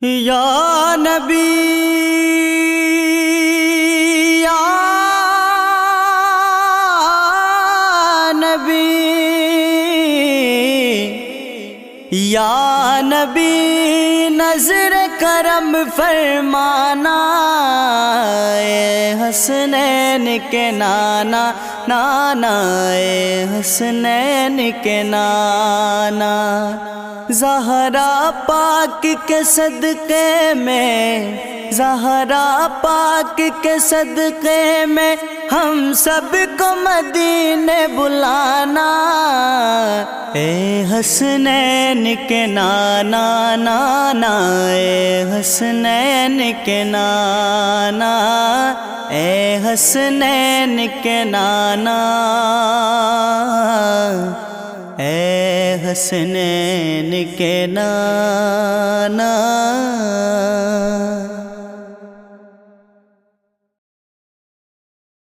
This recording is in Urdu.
یا نبی یا نبی یا نبی نظر کرم فرمانا، اے حسنین کے نانا نانا، اے حسنین کے نانا، زہرا پاک کے صدقے میں، زہرا پاک کے صدقے میں ہم سب کو مدینے بلانا، اے حسنین کے نانا نانا، اے حسنین کے نانا، اے حسنین کے نانا، اے حسنین کے نانا۔